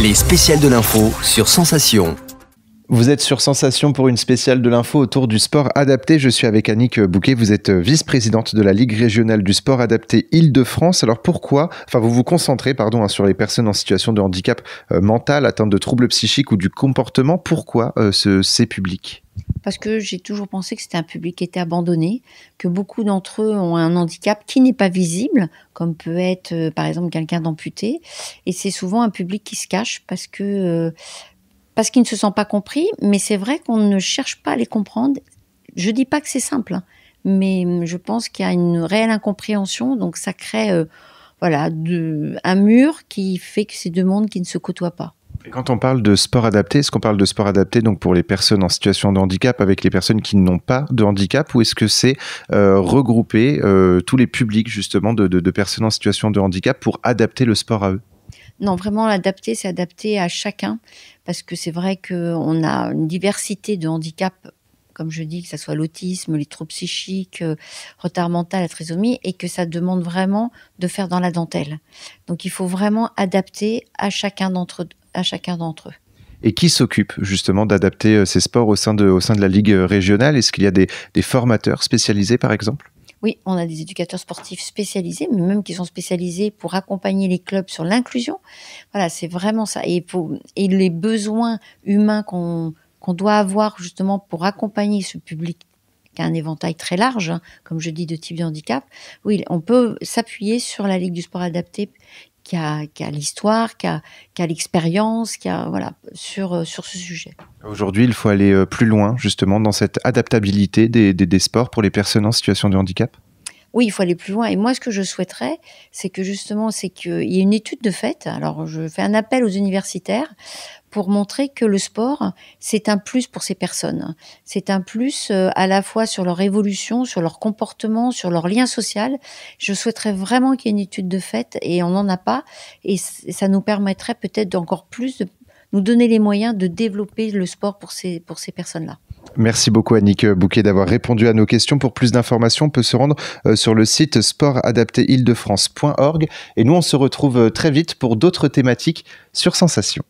Les spéciales de l'info sur Sensation. Vous êtes sur Sensation pour une spéciale de l'info autour du sport adapté. Je suis avec Annick Bouquet, vous êtes vice-présidente de la Ligue régionale du sport adapté Île-de-France. Alors vous vous concentrez sur les personnes en situation de handicap mental, atteintes de troubles psychiques ou du comportement. Pourquoi ces publics ? Parce que j'ai toujours pensé que c'était un public qui était abandonné, que beaucoup d'entre eux ont un handicap qui n'est pas visible, comme peut être par exemple quelqu'un d'amputé. Et c'est souvent un public qui se cache parce qu'il ne se sent pas compris, mais c'est vrai qu'on ne cherche pas à les comprendre. Je dis pas que c'est simple, mais je pense qu'il y a une réelle incompréhension, donc ça crée un mur qui fait que c'est deux mondes qui ne se côtoient pas. Et quand on parle de sport adapté, est-ce qu'on parle de sport adapté donc pour les personnes en situation de handicap avec les personnes qui n'ont pas de handicap, ou est-ce que c'est regrouper tous les publics justement de personnes en situation de handicap pour adapter le sport à eux ? Non, vraiment, l'adapter, c'est adapter à chacun, parce que c'est vrai qu'on a une diversité de handicaps, comme je dis, que ce soit l'autisme, les troubles psychiques, retard mental, la trisomie, et que ça demande vraiment de faire dans la dentelle. Donc, il faut vraiment adapter à chacun d'entre eux. Et qui s'occupe justement d'adapter ces sports au sein de la Ligue régionale ? Est-ce qu'il y a des formateurs spécialisés, par exemple ? Oui, on a des éducateurs sportifs spécialisés, mais même qui sont spécialisés pour accompagner les clubs sur l'inclusion. Voilà, c'est vraiment ça. Et les besoins humains qu'on doit avoir justement pour accompagner ce public qui a un éventail très large, comme je dis, de types de handicap. Oui, on peut s'appuyer sur la Ligue du sport adapté qui a l'histoire, qui a l'expérience, sur ce sujet. Aujourd'hui, il faut aller plus loin, justement, dans cette adaptabilité des sports pour les personnes en situation de handicap ? Oui, il faut aller plus loin. Et moi, ce que je souhaiterais, c'est qu'il y ait une étude de fait. Alors, je fais un appel aux universitaires pour montrer que le sport, c'est un plus pour ces personnes. C'est un plus à la fois sur leur évolution, sur leur comportement, sur leur lien social. Je souhaiterais vraiment qu'il y ait une étude de fait, et on n'en a pas. Et ça nous permettrait peut-être d'encore plus de nous donner les moyens de développer le sport pour ces personnes-là. Merci beaucoup Annick Bouquet d'avoir répondu à nos questions. Pour plus d'informations, on peut se rendre sur le site sportadaptéîle-de-france.org. Et nous, on se retrouve très vite pour d'autres thématiques sur Sensation.